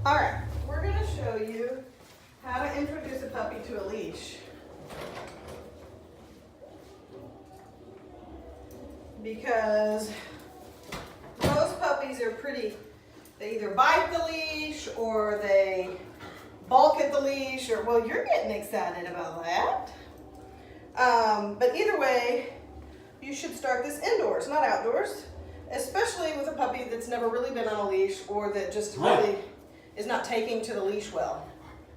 All right, we're going to show you how to introduce a puppy to a leash. Because most puppies are they either bite the leash or they balk at the leash, or, well, you're getting excited about that. But either way, you should start this indoors, not outdoors, especially with a puppy that's never really been on a leash or that just really is not taking to the leash well,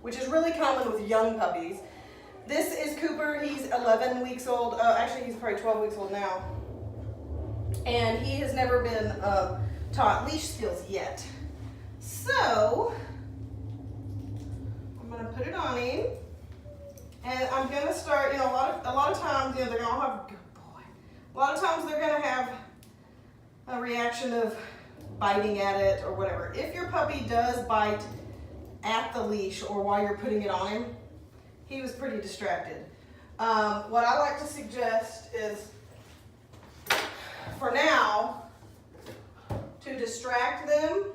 which is really common with young puppies. This is Cooper. He's 11 weeks old. Actually, he's probably 12 weeks old now. And he has never been taught leash skills yet. So, I'm going to put it on him. And I'm going to start, a lot of times, they're going to all have, good boy. A lot of times they're going to have a reaction of biting at it or whatever. If your puppy does bite at the leash or while you're putting it on him, he was pretty distracted. What I like to suggest is, for now, to distract them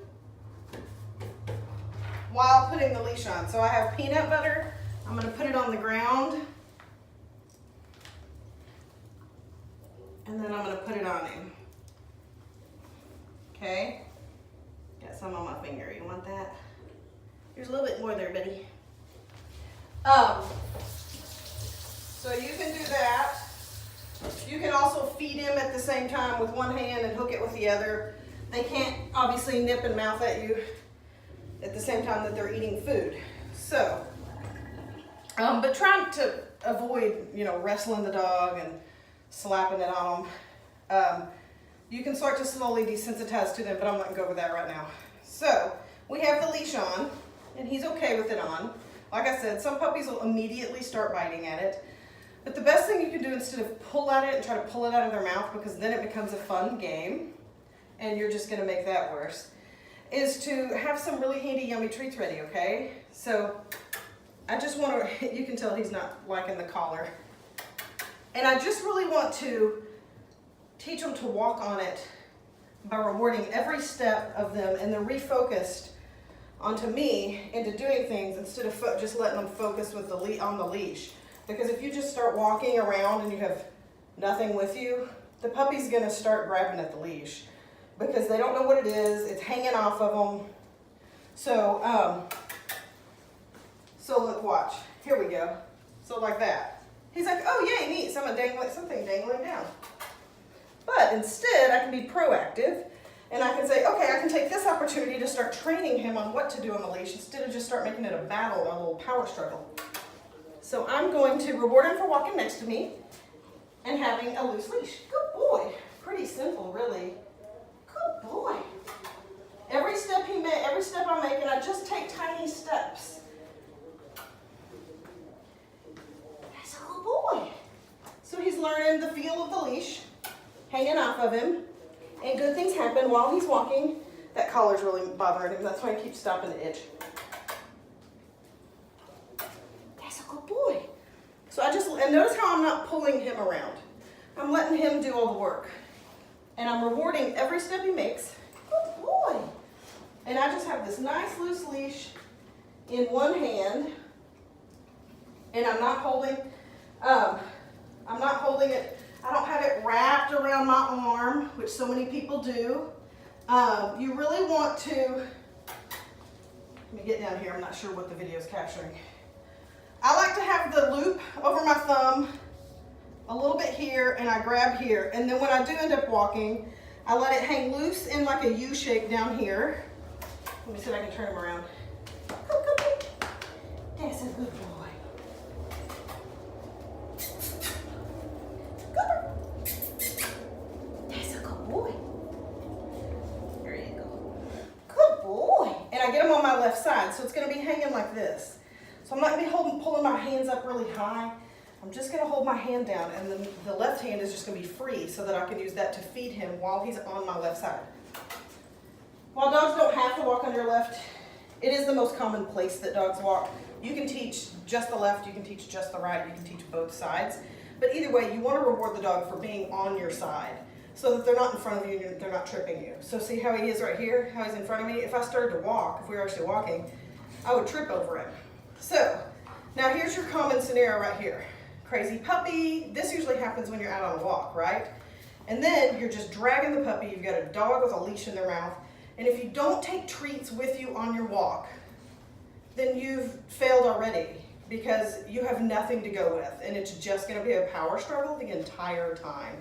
while putting the leash on. So I have peanut butter. I'm going to put it on the ground. And then I'm going to put it on him. Okay? Got some on my finger. You want that? There's a little bit more there, buddy. So you can do that. You can also feed him at the same time with one hand and hook it with the other. They can't obviously nip and mouth at you at the same time that they're eating food. So, but try to avoid, wrestling the dog and slapping it on them. You can start to slowly desensitize to them, but I'm not going to go over that right now. So, we have the leash on, and he's okay with it on. Like I said, some puppies will immediately start biting at it. But the best thing you can do, instead of pull at it and try to pull it out of their mouth, because then it becomes a fun game, and you're just going to make that worse, is to have some really handy, yummy treats ready, okay? So, I just want to, you can tell he's not liking the collar. And I just really want to teach them to walk on it by rewarding every step of them, and they're refocused onto me into doing things instead of just letting them focus with on the leash. Because if you just start walking around and you have nothing with you, the puppy's going to start grabbing at the leash because they don't know what it is. It's hanging off of them. So, look, watch. Here we go. So like that. He's like, oh yay, neat, something dangling down. But instead, I can be proactive, and I can say, okay, I can take this opportunity to start training him on what to do on the leash instead of just start making it a battle, a little power struggle. So I'm going to reward him for walking next to me and having a loose leash. Good boy. Pretty simple, really. Good boy. Every step I'm making, I just take tiny steps. That's a good boy. So he's learning the feel of the leash, hanging off of him, and good things happen while he's walking. That collar's really bothering him. That's why I keep stopping to itch. That's a good boy. So and notice how I'm not pulling him around. I'm letting him do all the work. And I'm rewarding every step he makes. Good boy. And I just have this nice loose leash in one hand. And I'm not holding it. I don't have it wrapped around my arm, which so many people do. You really want to, let me get down here, I'm not sure what the video is capturing. I like to have the loop over my thumb, a little bit here, and I grab here. And then when I do end up walking, I let it hang loose in like a U shape down here. Let me see if I can turn him around. That's a good boy. Left side, so it's going to be hanging like this. So I'm not going to be pulling my hands up really high. I'm just going to hold my hand down, and then the left hand is just going to be free so that I can use that to feed him while he's on my left side. While dogs don't have to walk on your left, it is the most common place that dogs walk. You can teach just the left, you can teach just the right, you can teach both sides. But either way, you want to reward the dog for being on your side. so that they're not in front of you and they're not tripping you. So see how he is right here, how he's in front of me? If I started to walk, if we were actually walking, I would trip over him. So now here's your common scenario right here. Crazy puppy. This usually happens when you're out on a walk, right? And then you're just dragging the puppy. You've got a dog with a leash in their mouth. And if you don't take treats with you on your walk, then you've failed already, because you have nothing to go with, and it's just going to be a power struggle the entire time.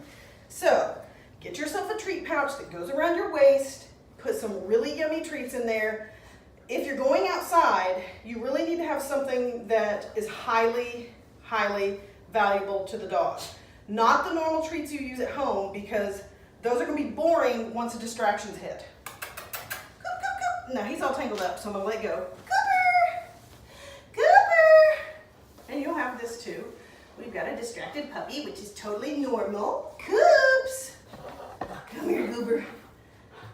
So get yourself a treat pouch that goes around your waist, put some really yummy treats in there. If you're going outside, you really need to have something that is highly, highly valuable to the dog. Not the normal treats you use at home, because those are going to be boring once the distractions hit. Now he's all tangled up, so I'm going to let go. And you'll have this too. We've got a distracted puppy, which is totally normal. Coops! Come here, Goober.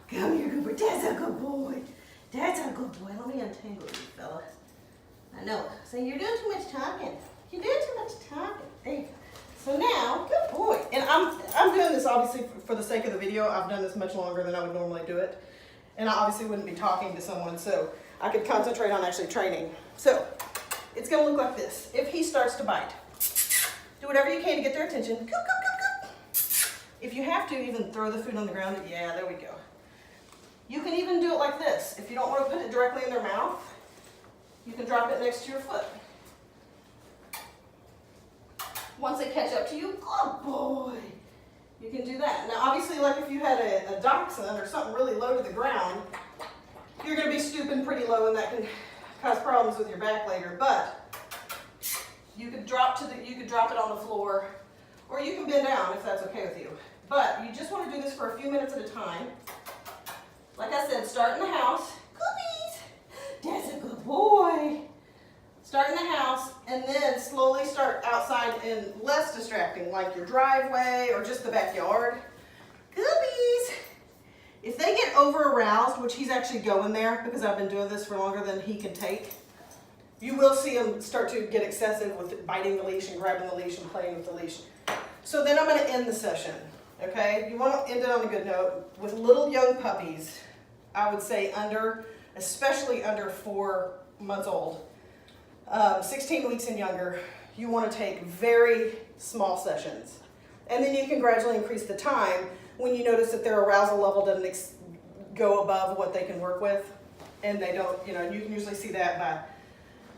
Come here, Goober. That's a good boy. That's a good boy. Let me untangle you, fella. I know. So you're doing too much talking. You're doing too much talking. There you go. So now, good boy. And I'm doing this obviously for the sake of the video. I've done this much longer than I would normally do it. And I obviously wouldn't be talking to someone, so I could concentrate on actually training. So it's going to look like this. If he starts to bite, do whatever you can to get their attention. Coop, coop, coop, coop. If you have to, even throw the food on the ground. Yeah, there we go. You can even do it like this. If you don't want to put it directly in their mouth, you can drop it next to your foot. Once they catch up to you, good boy, you can do that. Now, obviously, like if you had a dachshund or something really low to the ground, you're going to be stooping pretty low, and that can cause problems with your back later. But you could drop it on the floor, or you can bend down if that's okay with you. But you just want to do this for a few minutes at a time. Like I said, start in the house. Cookies! That's a good boy. Start in the house, and then slowly start outside and less distracting, like your driveway or just the backyard. Cookies! If they get over aroused, which he's actually going there because I've been doing this for longer than he can take, you will see him start to get excessive with biting the leash and grabbing the leash and playing with the leash. So then I'm going to end the session, okay? You want to end it on a good note. With little young puppies, I would say especially under 4 months old, 16 weeks and younger, you want to take very small sessions. And then you can gradually increase the time when you notice that their arousal level doesn't go above what they can work with. And they don't, you can usually see that by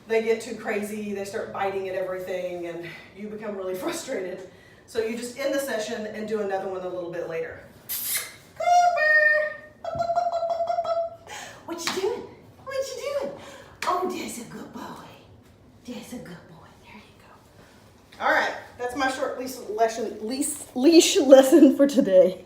they get too crazy, they start biting at everything, and you become really frustrated. So you just end the session and do another one a little bit later. Cooper! What you doing? What you doing? Oh, that's a good boy. That's a good boy. There you go. All right, that's my short leash lesson for today.